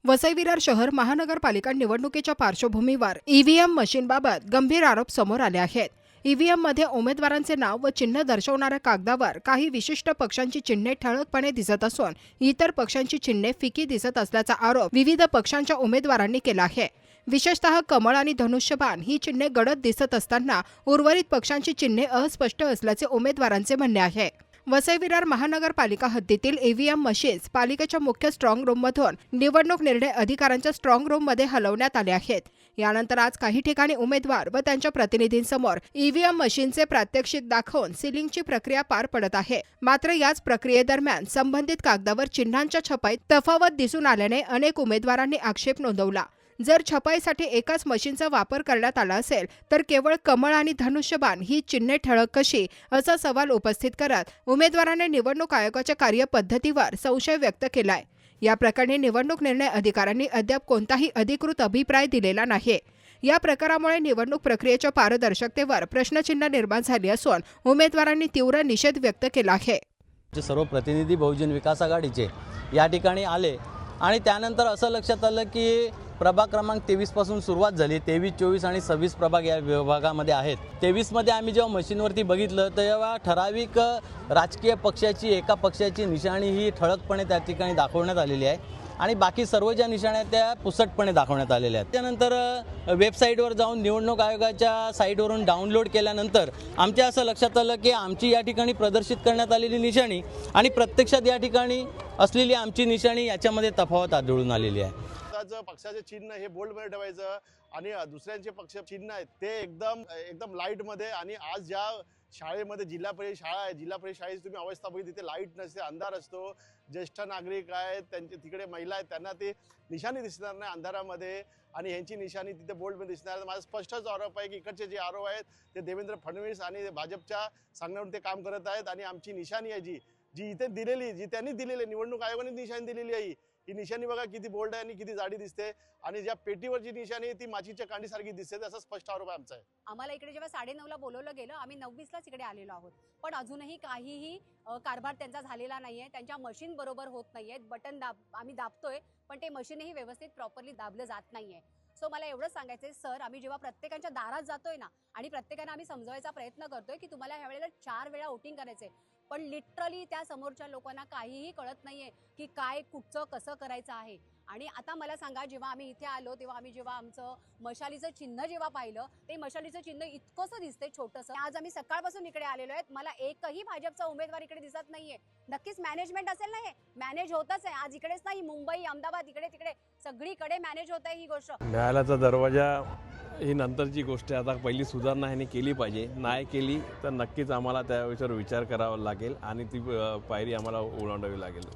वसई विरार शहर महानगरपालिका निवडणुकीच्या पार्श्वभूमीवर ईव्हीएम मशीनबाबत गंभीर आरोप समोर आले आहेत। ईव्हीएम मध्ये उमेदवारांचे नाव व चिन्ह दर्शवणाऱ्या कागदावर काही विशिष्ट पक्षांची चिन्हे ठळकपणे दिसत असून इतर पक्षांची चिन्हे फिकी दिसत असल्याचा आरोप विविध पक्षांच्या उमेदवारांनी केला आहे। विशेषतः कमळ आणि धनुष्यबाण ही चिन्हे गडद दिसत असताना उर्वरित पक्षांची चिन्हे अस्पष्ट असल्याचे उमेदवारांचे म्हणणे आहे। वसई विरार महानगरपालिका हद्दीतील ईव्हीएम मशीन्स पालिकेच्या मुख्य स्ट्रॉंग रूममधून निवडणूक निर्णय अधिकाऱ्यांच्या स्ट्रॉंग रूममध्ये हलवण्यात आले आहेत। यानंतर आज काही ठिकाणी उमेदवार व त्यांच्या प्रतिनिधींसमोर ईव्हीएम मशीनचे प्रात्यक्षिक दाखवून सीलिंगची प्रक्रिया पार पडत आहे। मात्र याच प्रक्रियेदरम्यान संबंधित कागदावर चिन्हांच्या छपाईत तफावत दिसून आल्याने अनेक उमेदवारांनी आक्षेप नोंदवला। जर छपाईसाठी एकाच मशीनचा वापर करण्यात आला असेल तर केवळ कमळ आणि धनुष्यबाण ही चिन्हे ठळक कशी असा सवाल उपस्थित करत उमेदवारांनी निवडणूक आयोगाच्या कार्यपद्धतीवर संशय व्यक्त केलाय। या प्रकरणी निवडणूक निर्णय अधिकाऱ्यांनी अद्याप कोणताही अधिकृत अभिप्राय दिलेला नाही। या प्रकारामुळे निवडणूक प्रक्रियेच्या पारदर्शकतेवर प्रश्नचिन्ह निर्माण झाले असून उमेदवारांनी तीव्र निषेध व्यक्त केला आहे। सर्व प्रतिनिधी बहुजन विकास आघाडीचे या ठिकाणी आले आणि त्यानंतर असं लक्षात आलं की प्रभाग क्रमांक 23 पासून सुरुवात झाली। 23, 24 आणि 26 प्रभाग या विभागामध्ये आहेत। 23 मध्ये आम्ही जेव्हा मशीनवरती बघितलं तेव्हा ठराविक राजकीय पक्षाची एका पक्षाची निशाणी ही ठळकपणे त्या ठिकाणी दाखवण्यात आलेली आहे आणि बाकी सर्व ज्या निशाण्या त्या पुसटपणे दाखवण्यात आलेल्या आहेत। त्यानंतर वेबसाईटवर जाऊन निवडणूक आयोगाच्या साईटवरून डाउनलोड केल्यानंतर आमच्या असं लक्षात आलं की आमची या ठिकाणी प्रदर्शित करण्यात आलेली निशाणी आणि प्रत्यक्षात या ठिकाणी असलेली आमची निशाणी याच्यामध्ये तफावत आढळून आलेली आहे। पक्षाचे चिन्ह हे बोल्ड मध्ये ठेवायचं आणि दुसऱ्यांचे पक्ष चिन्ह आहेत ते एकदम लाईट मध्ये। आणि आज ज्या शाळेमध्ये जिल्हा परिषद शाळा आहे, जिल्हा परिषद शाळेची तुम्ही अवस्था बघितली, तिथे लाईट नसते, अंधार असतो। ज्येष्ठ नागरिक आहेत, त्यांचे तिकडे महिला आहेत, त्यांना ती निशाणी दिसणार नाही अंधारामध्ये आणि यांची निशाणी तिथे बोल्ड मध्ये दिसणार। माझा स्पष्टच आरोप आहे की इकडचे जे आरोप आहेत ते देवेंद्र फडणवीस आणि भाजपच्या सांगण्यावरून ते काम करत आहेत आणि आमची निशाणी आहे जी इथे दिलेली, जी त्यांनी दिलेली, निवडणूक आयोगाने निशाणी दिलेली आहे, ही निशाणी बघा किती बोल्ड आहे आणि किती जाडी दिसते आणि ज्या पेटीवरची निशाणी ती माचीच्या कांडीसारखी दिसते, असा स्पष्ट आरोप आमचा आहे। आम्हाला इकडे जेव्हा 9:30ला बोलवलं गेलं, आम्ही 9:20लाच इकडे आलेलो आहोत, पण अजूनही काहीही कारभार त्यांचा झालेला नाहीये। त्यांच्या मशीन बरोबर होत नाहीयेत, बटन आम्ही दाबतोय पण ते मशीनही व्यवस्थित प्रॉपरली दाबलं जात नाहीये। सो मला एवढंच सांगायचंय सर, आम्ही जेव्हा प्रत्येकाच्या दारात जातोय ना आणि प्रत्येकाने आम्ही समजवायचा प्रयत्न करतोय की तुम्हाला ह्या वेळेला 4 वेळा वोटिंग करायचंय, पण लिटरली त्या समोरच्या लोकांना काहीही कळत नाहीये की काय कुठचं कसं करायचं आहे। आणि आता मला सांगा, जेव्हा आम्ही इथे आलो तेव्हा आम्ही जेव्हा आमचं मशालीचं चिन्ह जेव्हा पाहिलं, ते मशालीचं चिन्ह इतकंसं दिसतंय छोटंसं। आज आम्ही सकाळपासून इकडे आलेलो आहेत, मला एकही भाजपचा उमेदवार इकडे दिसत नाहीये। नक्कीच मॅनेजमेंट असेल ना, हे मॅनेज होतच आहे। आज इकडेच नाही, मुंबई, अहमदाबाद, इकडे तिकडे सगळीकडे मॅनेज होत आहे ही गोष्ट। न्यायालयाचा दरवाजा ही नंतरची गोष्ट आहे, आता पहिली सुधारणा ह्यांनी केली पाहिजे। नाही केली तर नक्कीच आम्हाला त्या विषयावर विचार करावा लागेल आणि ती पायरी आम्हाला ओलांडावी लागेल।